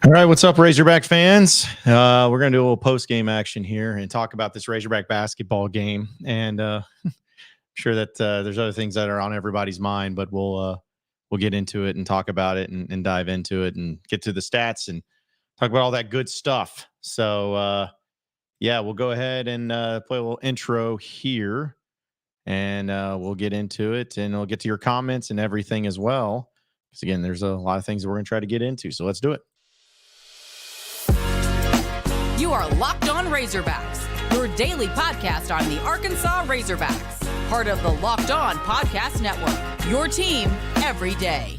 All right, what's up, Razorback fans? We're going to do a little post-game action here and talk about this Razorback basketball game. And I'm sure that there's other things that are on everybody's mind, but we'll get into it and talk about it and dive into it and get to the stats and talk about all that good stuff. So, yeah, we'll go ahead and play a little intro here, and we'll get into it, and we'll get to your comments and everything as well. Because, again, there's a lot of things that we're going to try to get into, so let's do it. You are Locked On Razorbacks, your daily podcast on the Arkansas Razorbacks, part of the Locked On Podcast Network, your team every day.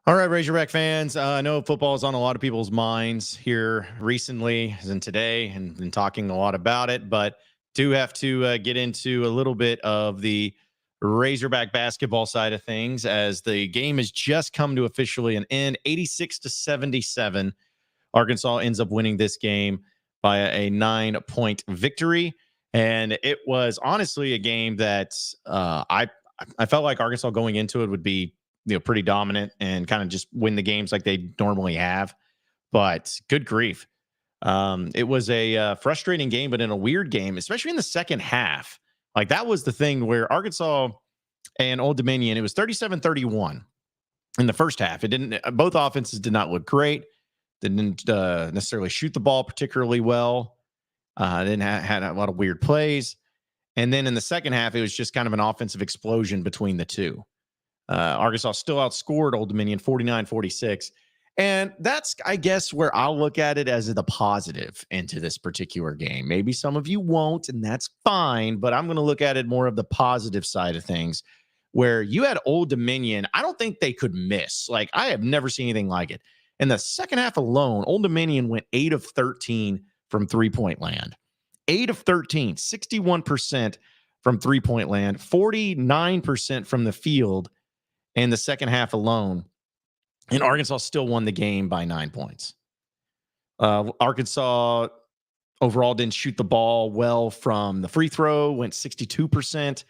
All right, Razorback fans, I know football is on a lot of people's minds here recently and today, and been talking a lot about it, but do have to get into a little bit of the Razorback basketball side of things, as the game has just come to officially an end, 86-77. Arkansas ends up winning this game by a 9-point victory. And it was honestly a game that I felt like Arkansas going into it would be pretty dominant and kind of just win the games like they normally have. But good grief. It was a frustrating game, but in a weird game, especially in the second half. Like, that was the thing where Arkansas and Old Dominion, it was 37-31 in the first half. Both offenses did not look great. Didn't necessarily shoot the ball particularly well. Had a lot of weird plays. And then in the second half, it was just kind of an offensive explosion between the two. Arkansas still outscored Old Dominion 49-46. And that's, I guess, where I'll look at it as the positive into this particular game. Maybe some of you won't, and that's fine. But I'm going to look at it more of the positive side of things, where you had Old Dominion. I don't think they could miss. Like, I have never seen anything like it. In the second half alone, Old Dominion went 8 of 13 from three-point land. 8 of 13, 61% from three-point land, 49% from the field in the second half alone. And Arkansas still won the game by 9 points. Arkansas overall didn't shoot the ball well from the free throw, went 62%.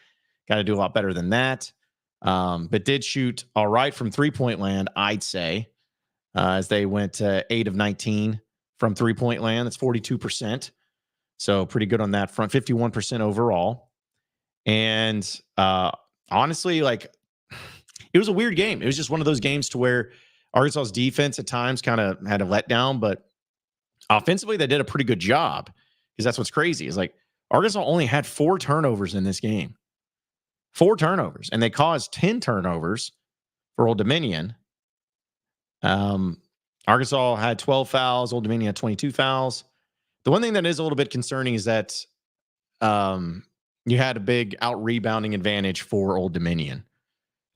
Got to do a lot better than that. But did shoot all right from three-point land, I'd say. As they went 8 of 19 from three-point land. That's 42%. So pretty good on that front, 51% overall. And honestly, like, it was a weird game. It was just one of those games to where Arkansas's defense at times kind of had a letdown, but offensively they did a pretty good job, because that's what's crazy is, like, Arkansas only had 4 turnovers in this game. 4 turnovers. And they caused 10 turnovers for Old Dominion. Arkansas had 12 fouls. Old Dominion had 22 fouls. The one thing that is a little bit concerning is that you had a big out-rebounding advantage for Old Dominion.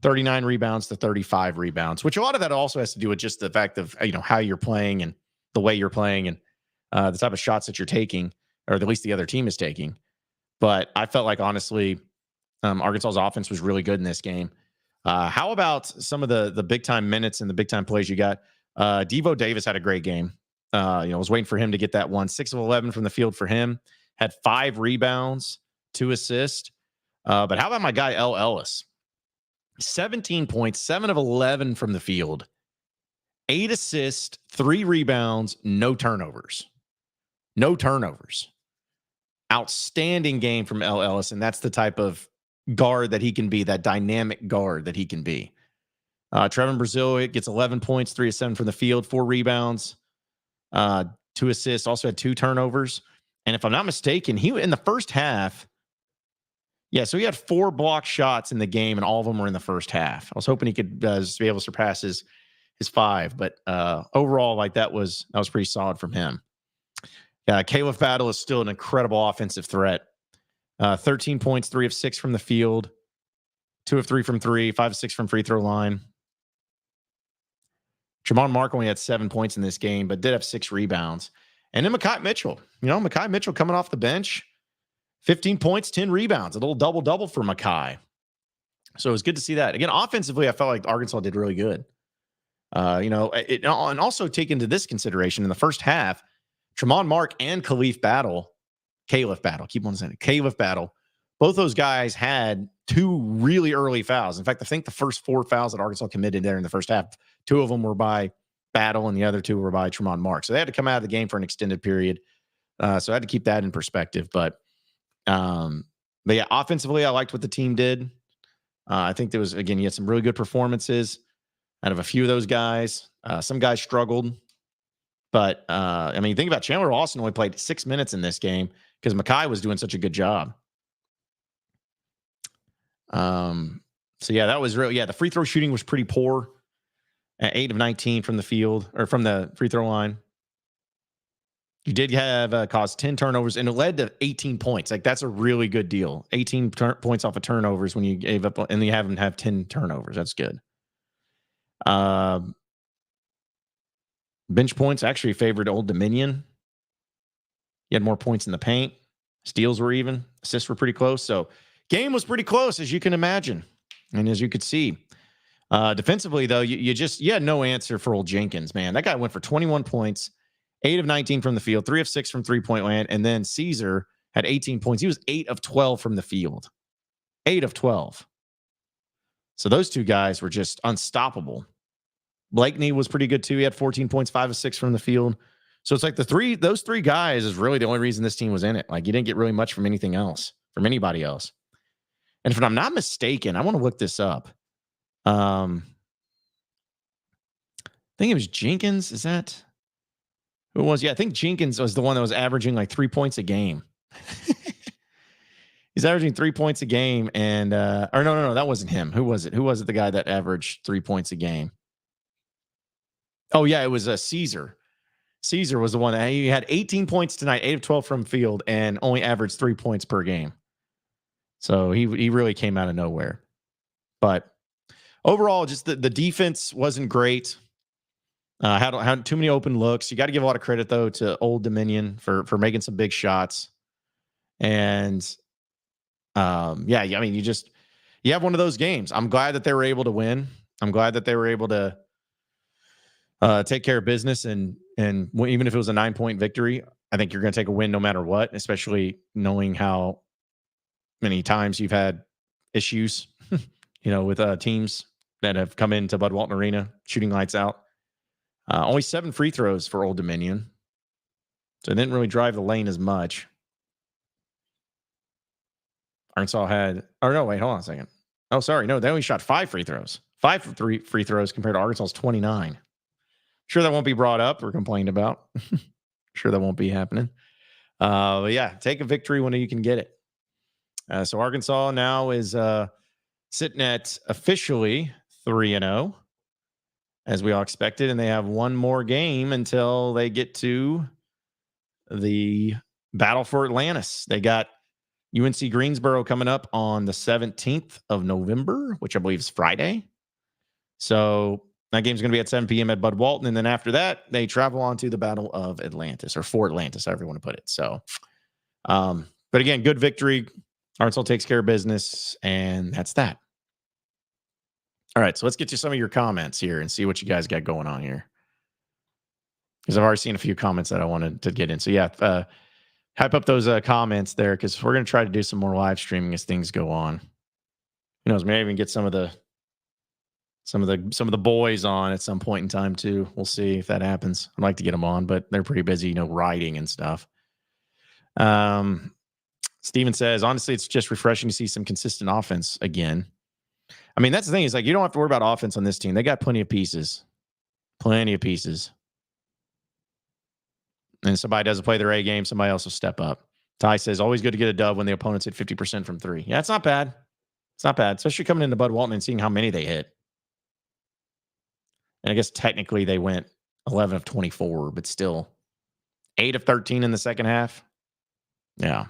39 rebounds to 35 rebounds, which a lot of that also has to do with just the fact of, how you're playing and the way you're playing and the type of shots that you're taking, or at least the other team is taking. But I felt like, honestly, Arkansas's offense was really good in this game. How about some of the big time minutes and the big time plays you got? Devo Davis had a great game. I was waiting for him to get that one. 6 of 11 from the field for him. Had 5 rebounds, 2 assists. But how about my guy L. Ellis? 17 points, 7 of 11 from the field. 8 assists, 3 rebounds, no turnovers. No turnovers. Outstanding game from L. Ellis, and that's the type of guard that he can be, that dynamic guard that he can be. Trevin Brazil gets 11 points, 3 of 7 from the field, 4 rebounds, 2 assists, also had 2 turnovers. And if I'm not mistaken, he in the first half, Yeah, so he had 4 block shots in the game, and all of them were in the first half. I was hoping he could be able to surpass his 5, but overall, like that was pretty solid from him. Caleb Battle is still an incredible offensive threat. 13 points, 3 of 6 from the field, 2 of 3 from 3, 5 of 6 from free throw line. Tremont Mark only had 7 points in this game, but did have 6 rebounds. And then Mekhi Mitchell, Mekhi Mitchell coming off the bench, 15 points, 10 rebounds, a little double-double for Mekhi. So it was good to see that. Again, offensively, I felt like Arkansas did really good. And also take into this consideration in the first half, Tremont Mark and Caliph Battle, keep on saying it, Caliph Battle, both those guys had 2 really early fouls. In fact, I think the first 4 fouls that Arkansas committed there in the first half, 2 of them were by Battle and the other 2 were by Tremont Mark. So they had to come out of the game for an extended period. So I had to keep that in perspective. But yeah, offensively, I liked what the team did. I think there was, again, you had some really good performances out of a few of those guys. Some guys struggled. But, think about Chandler Lawson only played 6 minutes in this game because Mekhi was doing such a good job. So, yeah, that was really, the free throw shooting was pretty poor at 8 of 19 from the field or from the free throw line. You did have caused 10 turnovers, and it led to 18 points. Like, that's a really good deal. 18 points off of turnovers when you gave up, and you have 10 turnovers. That's good. Bench points actually favored Old Dominion. You had more points in the paint. Steals were even. Assists were pretty close. So, game was pretty close, as you can imagine, and as you could see. Defensively, though, you had no answer for old Jenkins, man. That guy went for 21 points. 8 of 19 from the field, 3 of 6 from three-point land, and then Caesar had 18 points. He was 8 of 12 from the field. 8 of 12. So those 2 guys were just unstoppable. Blakeney was pretty good too. He had 14 points, 5 of 6 from the field. So it's like those 3 guys is really the only reason this team was in it. Like, you didn't get really much from anything else, from anybody else. And if I'm not mistaken, I want to look this up. I think it was Jenkins. Is that who it was? Yeah, I think Jenkins was the one that was averaging like 3 points a game. He's averaging 3 points a game, and or no, that wasn't him. Who was it? Who was it? The guy that averaged 3 points a game? Oh yeah, it was Caesar. Caesar was the one that he had 18 points tonight, 8 of 12 from field, and only averaged 3 points per game. So he really came out of nowhere. But overall, just the defense wasn't great. Had too many open looks. You got to give a lot of credit, though, to Old Dominion for making some big shots. And, you have one of those games. I'm glad that they were able to win. I'm glad that they were able to take care of business. And even if it was a 9-point victory, I think you're going to take a win no matter what, especially knowing how many times you've had issues, with teams that have come into Bud Walton Arena shooting lights out. Only 7 free throws for Old Dominion. So it didn't really drive the lane as much. Arkansas had, hold on a second. Oh, sorry. No, they only shot 5 free throws. 5 for 3 free throws compared to Arkansas's 29. Sure, that won't be brought up or complained about. Sure, that won't be happening. But yeah, take a victory when you can get it. So Arkansas now is sitting at officially 3-0. As we all expected, and they have one more game until they get to the battle for Atlantis. They got UNC Greensboro coming up on the 17th of November, which I believe is Friday. So that game's going to be at 7 p.m. at Bud Walton, and then after that, they travel on to the Battle of Atlantis, or Fort Atlantis, however you want to put it. So, but again, good victory. Arkansas takes care of business, and that's that. All right, so let's get to some of your comments here and see what you guys got going on here. Because I've already seen a few comments that I wanted to get in. So yeah, hype up those comments there, because we're going to try to do some more live streaming as things go on. Who knows? Maybe even get some of the boys on at some point in time too. We'll see if that happens. I'd like to get them on, but they're pretty busy, writing and stuff. Steven says, honestly, it's just refreshing to see some consistent offense again. I mean, that's the thing. Is like, you don't have to worry about offense on this team. They got plenty of pieces. Plenty of pieces. And somebody doesn't play their A game, somebody else will step up. Ty says, always good to get a dub when the opponent's at 50% from three. Yeah, it's not bad. It's not bad, especially coming into Bud Walton and seeing how many they hit. And I guess technically they went 11 of 24, but still 8 of 13 in the second half. Yeah.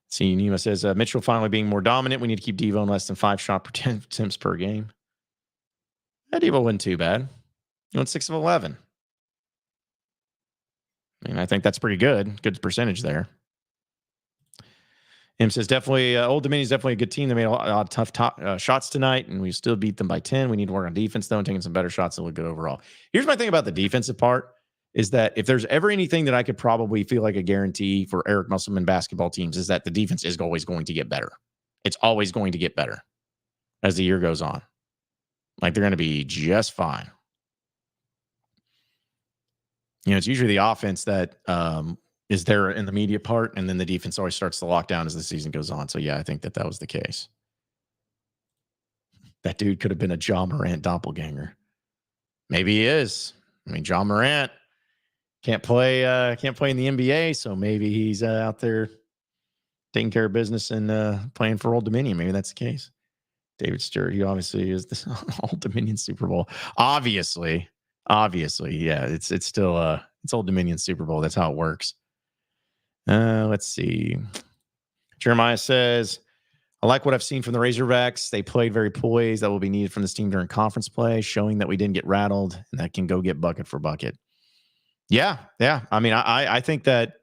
See, Nima says, Mitchell finally being more dominant. We need to keep Devo in less than 5 shot attempts per game. That Devo wasn't too bad. He went 6 of 11. I mean, I think that's pretty good. Good percentage there. Him says, definitely, Old Dominion's definitely a good team. They made a lot of tough shots tonight, and we still beat them by 10. We need to work on defense, though, and taking some better shots to look good overall. Here's my thing about the defensive part is that if there's ever anything that I could probably feel like a guarantee for Eric Musselman basketball teams is that the defense is always going to get better. It's always going to get better as the year goes on. Like, they're going to be just fine. You know, it's usually the offense that is there in the media part, and then the defense always starts to lock down as the season goes on. So, yeah, I think that was the case. That dude could have been a John Morant doppelganger. Maybe he is. I mean, John Morant can't play in the NBA, so maybe he's out there taking care of business and playing for Old Dominion. Maybe that's the case. David Stewart, he obviously is the Old Dominion Super Bowl. Obviously, yeah, it's still it's Old Dominion Super Bowl. That's how it works. Let's see. Jeremiah says, I like what I've seen from the Razorbacks. They played very poised. That will be needed from this team during conference play, showing that we didn't get rattled and that can go get bucket for bucket. Yeah. I mean, I think that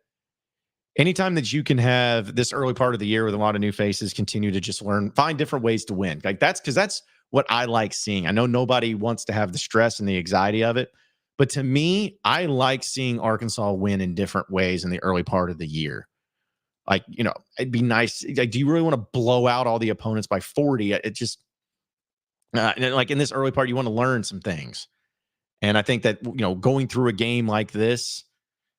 anytime that you can have this early part of the year with a lot of new faces continue to just find different ways to win. Like that's what I like seeing. I know nobody wants to have the stress and the anxiety of it, but to me, I like seeing Arkansas win in different ways in the early part of the year. Like, you know, it'd be nice. Like, do you really want to blow out all the opponents by 40? It just like in this early part, you want to learn some things. And I think that, you know, going through a game like this,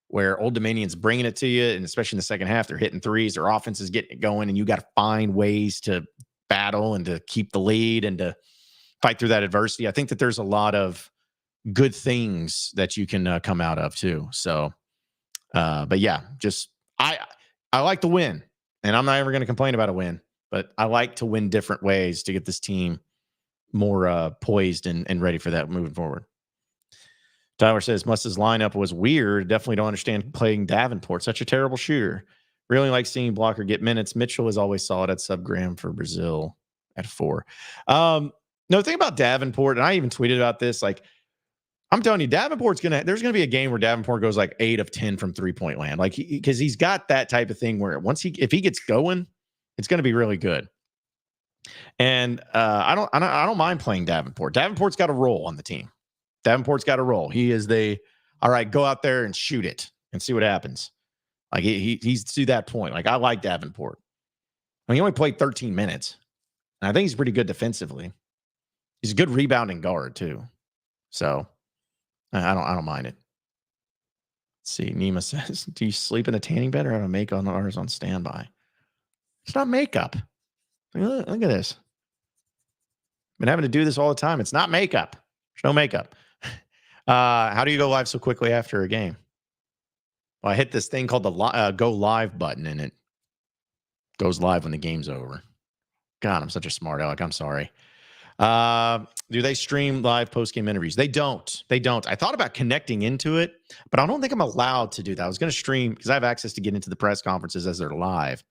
where Old Dominion's bringing it to you, and especially in the second half, they're hitting threes, their offense is getting it going, and you got to find ways to battle and to keep the lead and to fight through that adversity. I think that there's a lot of good things that you can come out of too. So, but yeah, just I like to win, and I'm not ever going to complain about a win, but I like to win different ways to get this team more poised and ready for that moving forward. Tyler says, Must's lineup was weird. Definitely don't understand playing Davenport. Such a terrible shooter. Really like seeing Blocker get minutes. Mitchell is always solid at sub-gram for Brazil at 4. No, the thing about Davenport, and I even tweeted about this, like, I'm telling you, there's going to be a game where Davenport goes like 8 of 10 from 3-point land. Like, because he's got that type of thing where if he gets going, it's going to be really good. And I don't mind playing Davenport. Davenport's got a role on the team. Davenport's got a role. He is all right, go out there and shoot it and see what happens. Like he's to that point. Like, I like Davenport. I mean, he only played 13 minutes. And I think he's pretty good defensively. He's a good rebounding guard too. So I don't mind it. Let's see. Nima says, do you sleep in a tanning bed or have a makeup on ours on standby? It's not makeup. Look at this. Been having to do this all the time. It's not makeup. There's no makeup. How do you go live so quickly after a game? Well, I hit this thing called the go live button, and it goes live when the game's over. God, I'm such a smart aleck. I'm sorry. Do they stream live post-game interviews? They don't. I thought about connecting into it, but I don't think I'm allowed to do that. I was going to stream because I have access to get into the press conferences as they're live,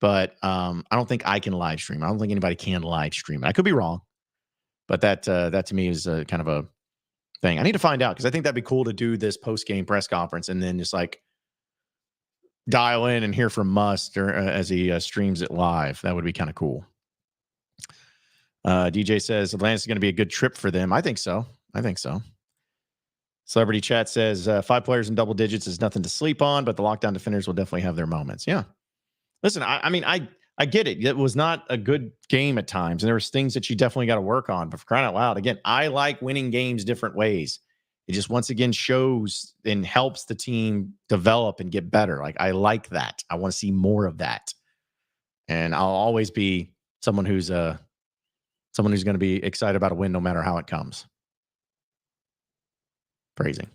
but I don't think I can live stream. I don't think anybody can live stream. I could be wrong, but that to me is kind of a thing. I need to find out because I think that'd be cool to do this post-game press conference and then just like dial in and hear from Must or as he streams it live. That would be kind of cool. DJ says Atlanta's going to be a good trip for them. I think so. Celebrity Chat says 5 players in double digits is nothing to sleep on, but the lockdown defenders will definitely have their moments. Yeah. Listen, I mean, I get it. It was not a good game at times, and there was things that you definitely got to work on. But for crying out loud, again, I like winning games different ways. It just once again shows and helps the team develop and get better. Like, I like that. I want to see more of that, and I'll always be someone who's going to be excited about a win no matter how it comes. Phrasing.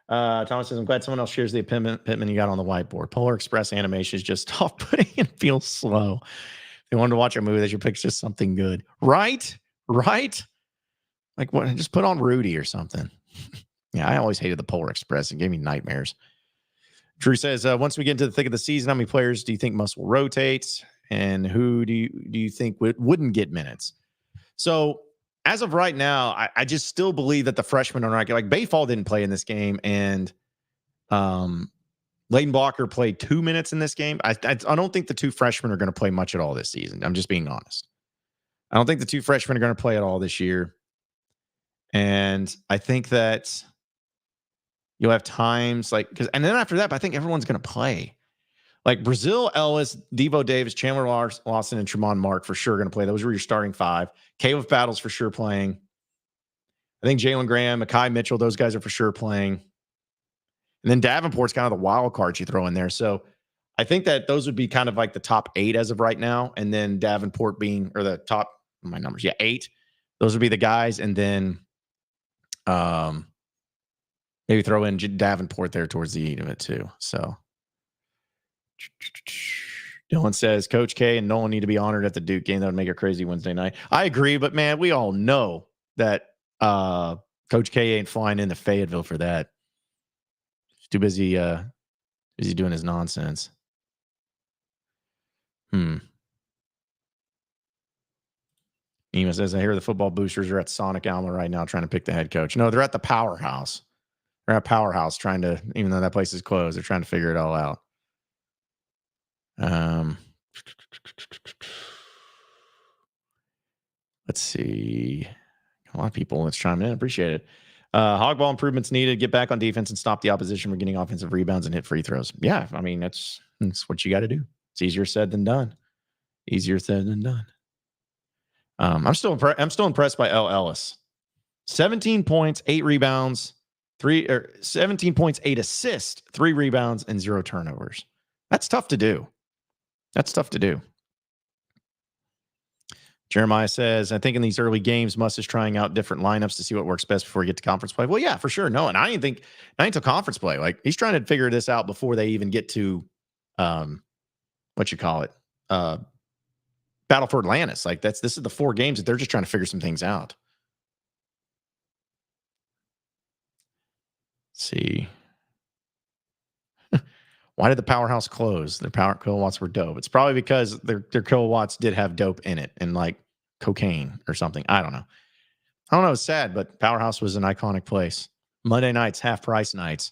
Thomas says, I'm glad someone else shares the Pittman you got on the whiteboard. Polar Express animation is just off-putting and feels slow. If they wanted to watch a movie, they should pick just something good. Right? Like what? Just put on Rudy or something. Yeah, I always hated the Polar Express. It gave me nightmares. Drew says, once we get into the thick of the season, how many players do you think Muss will rotate? And who do you think wouldn't get minutes? So as of right now, I just still believe that the freshmen are not like Bayfall didn't play in this game, and Layden Blocker played 2 minutes in this game. I don't think the two freshmen are going to play much at all this season. I'm just being honest. I don't think the two freshmen are going to play at all this year. And I think that you'll have times and then after that, I think everyone's going to play. Like Brazil, Ellis, Devo Davis, Chandler Lawson, and Tremont Mark for sure going to play. Those were your starting five. Caleb Battles for sure playing. I think Jalen Graham, Mekhi Mitchell, those guys are for sure playing. And then Davenport's kind of the wild card you throw in there. So I think that those would be kind of like the top 8 as of right now. And then Davenport being, or the top, my numbers, 8. Those would be the guys. And then maybe throw in Davenport there towards the end of it too. So Dylan says Coach K and Nolan need to be honored at the Duke game. That would make it crazy Wednesday night. I agree, but man, we all know that Coach K ain't flying into Fayetteville for that. He's too busy doing his nonsense. Ema says, I hear the football boosters are at Sonic Alma right now trying to pick the head coach. No, they're at the Powerhouse. They're at Powerhouse trying to, even though that place is closed, they're trying to figure it all out. Let's see. A lot of people let's chime in. Appreciate it. Hogball improvements needed. Get back on defense and stop the opposition from getting offensive rebounds and hit free throws. Yeah, I mean that's what you got to do. It's easier said than done. I'm still impressed by L. Ellis. 17 points, 8 rebounds, 17 points, 8 assists, 3 rebounds, and 0 turnovers. That's tough to do. Jeremiah says, I think in these early games, Muss is trying out different lineups to see what works best before we get to conference play. Well, yeah, for sure. No, and I didn't think not until conference play. Like he's trying to figure this out before they even get to Battle for Atlantis. Like this is the 4 games that they're just trying to figure some things out. Let's see. Why did the Powerhouse close? Their power kilowatts were dope. It's probably because their kilowatts did have dope in it and like cocaine or something. I don't know. It's sad, but Powerhouse was an iconic place. Monday nights, half price nights.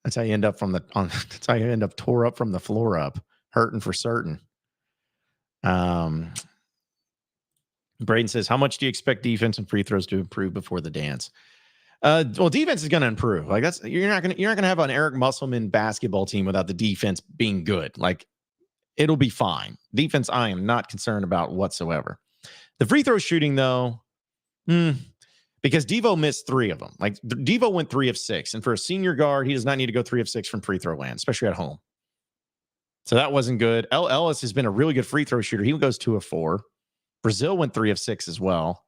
That's how you end up that's how you end up tore up from the floor up, hurting for certain. Braden says, how much do you expect defense and free throws to improve before the dance? Well, defense is going to improve. Like you're not going to have an Eric Musselman basketball team without the defense being good. Like it'll be fine. Defense, I am not concerned about whatsoever. The free throw shooting though, because Devo missed 3 of them. Like Devo went 3 of 6, and for a senior guard, he does not need to go 3 of 6 from free throw land, especially at home. So that wasn't good. L. Ellis has been a really good free throw shooter. He goes 2 of 4. Brazil went 3 of 6 as well.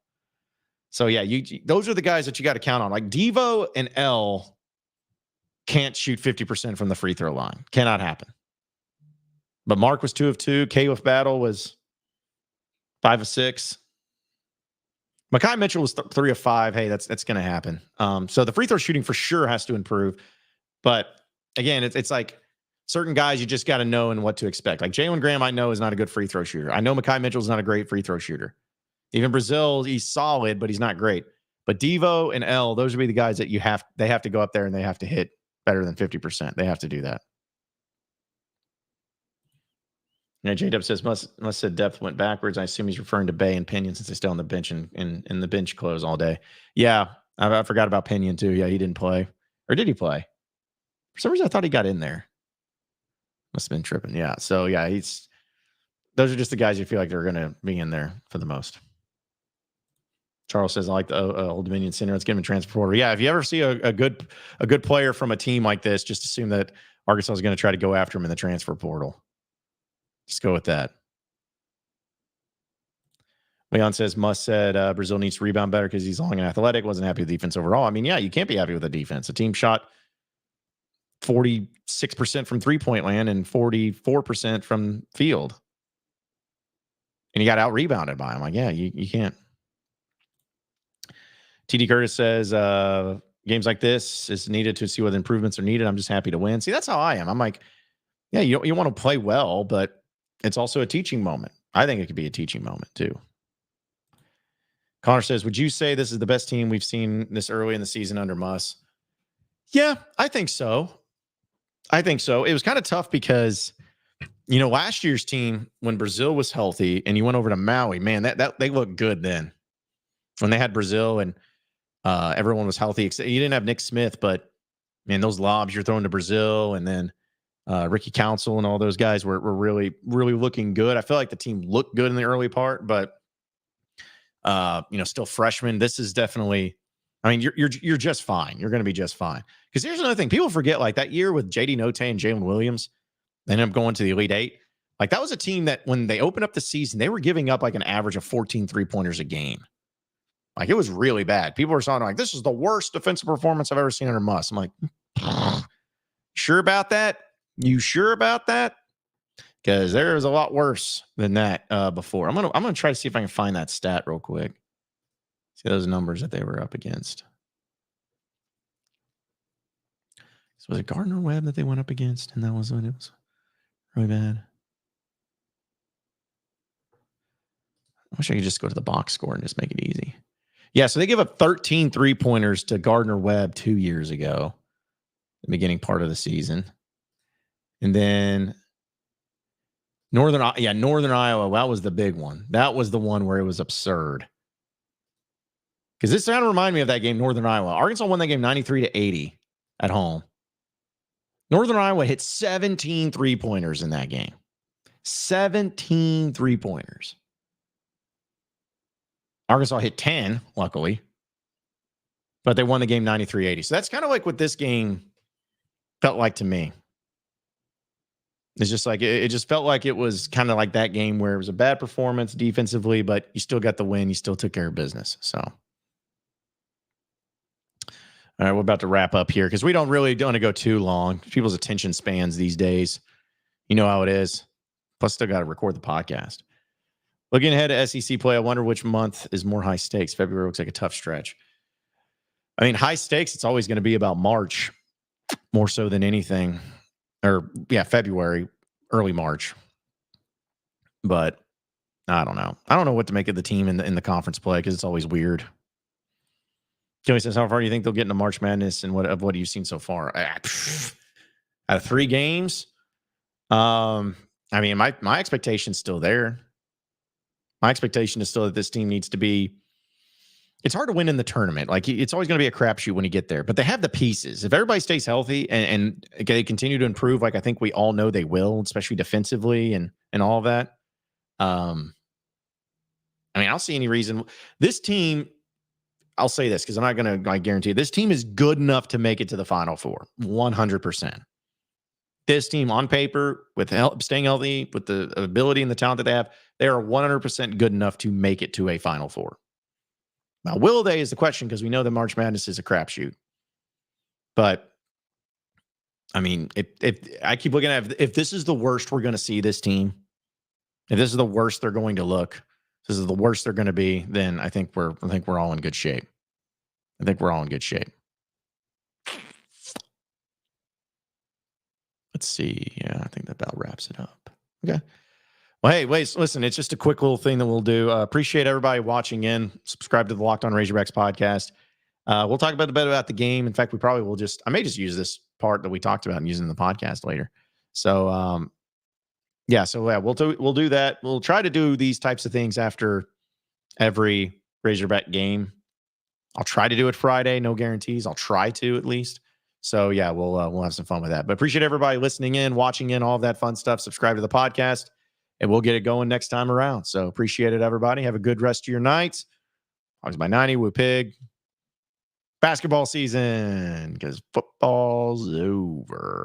So yeah, those are the guys that you got to count on. Like Devo and L can't shoot 50% from the free throw line. Cannot happen. But Mark was 2 of 2. K with Battle was 5 of 6. Mekhi Mitchell was 3 of 5. Hey, that's going to happen. So the free throw shooting for sure has to improve. But again, it's like certain guys you just got to know and what to expect. Like Jalen Graham, I know is not a good free throw shooter. I know Mekhi Mitchell is not a great free throw shooter. Even Brazil, he's solid, but he's not great. But Devo and L, those would be the guys that they have to go up there and they have to hit better than 50%. They have to do that. Now, J-Dub says, Muss said depth went backwards. I assume he's referring to Bay and Pinion since they stay on the bench and the bench close all day. Yeah, I forgot about Pinion too. Yeah, he didn't play. Or did he play? For some reason, I thought he got in there. Must have been tripping. Yeah, so yeah, those are just the guys you feel like they're going to be in there for the most. Charles says, I like the Old Dominion Center. Let's get him a transfer portal. Yeah, if you ever see a good player from a team like this, just assume that Arkansas is going to try to go after him in the transfer portal. Just go with that. Leon says, Muss said Brazil needs to rebound better because he's long and athletic. Wasn't happy with the defense overall. I mean, yeah, you can't be happy with the defense. The team shot 46% from three-point land and 44% from field. And he got out-rebounded by him. Like, yeah, you can't. TD Curtis says, games like this is needed to see what improvements are needed. I'm just happy to win. See, that's how I am. I'm like, yeah, you want to play well, but it's also a teaching moment. I think it could be a teaching moment too. Connor says, would you say this is the best team we've seen this early in the season under Muss? Yeah, I think so. It was kind of tough because, last year's team, when Brazil was healthy and you went over to Maui, man, that they looked good then. When they had Brazil and everyone was healthy. Except you didn't have Nick Smith, but, man, those lobs you're throwing to Brazil and then Ricky Council and all those guys were really, really looking good. I feel like the team looked good in the early part, but, still freshmen. This is definitely, you're just fine. You're going to be just fine. Because here's another thing. People forget, like, that year with J.D. Note and Jalen Williams, they ended up going to the Elite Eight. Like, that was a team that when they opened up the season, they were giving up like an average of 14 3-pointers a game. Like, it was really bad. People were saying, like, this is the worst defensive performance I've ever seen under Muss. I'm like, sure about that? You sure about that? Because there was a lot worse than that before. I'm gonna try to see if I can find that stat real quick. See those numbers that they were up against. So was it Gardner Webb that they went up against? And that was when it was really bad. I wish I could just go to the box score and just make it easy. Yeah, so they give up 13 3-pointers to Gardner Webb 2 years ago, the beginning part of the season. And then Northern Iowa, that was the big one. That was the one where it was absurd. Because this kind of reminded me of that game, Northern Iowa. Arkansas won that game 93-80 at home. Northern Iowa hit 17 3-pointers in that game. 17 3-pointers. Arkansas hit 10, luckily. But they won the game 93-80. So that's kind of like what this game felt like to me. It's just like, it just felt like it was kind of like that game where it was a bad performance defensively, but you still got the win. You still took care of business. So, all right, we're about to wrap up here because we don't want to go too long. People's attention spans these days, you know how it is. Plus, still got to record the podcast. Looking ahead to SEC play, I wonder which month is more high stakes. February looks like a tough stretch. I mean, high stakes, it's always going to be about March more so than anything. Or, yeah, February, early March. But I don't know. I don't know what to make of the team in the conference play because it's always weird. Joey says, how far do you think they'll get into March Madness and what have you seen so far? Out of 3 games? I mean, my expectation's still there. My expectation is still that this team needs to be. It's hard to win in the tournament. Like, it's always going to be a crapshoot when you get there. But they have the pieces. If everybody stays healthy and they continue to improve, like I think we all know they will, especially defensively and all of that. I mean, I don't see any reason. This team, I'll say this because I'm not going to guarantee it. This team is good enough to make it to the Final Four, 100%. This team on paper, with staying healthy, with the ability and the talent that they have, they are 100% good enough to make it to a Final Four. Now, will they is the question because we know that March Madness is a crapshoot. But, I mean, if I keep looking at if this is the worst we're going to see this team, if this is the worst they're going to look, this is the worst they're going to be, then I think we're all in good shape. I think we're all in good shape. Let's see. Yeah, I think that about wraps it up. Okay. Well, hey, listen, it's just a quick little thing that we'll do. Appreciate everybody watching in. Subscribe to the Locked On Razorbacks podcast. We'll talk about a bit about the game. In fact, we probably will I may just use this part that we talked about and use it in the podcast later. So, we'll do that. We'll try to do these types of things after every Razorback game. I'll try to do it Friday. No guarantees. I'll try to at least. So, yeah, we'll have some fun with that. But appreciate everybody listening in, watching in, all of that fun stuff. Subscribe to the podcast. And we'll get it going next time around. So appreciate it, everybody. Have a good rest of your night. Hogs by 90, Woo Pig. Basketball season, because football's over.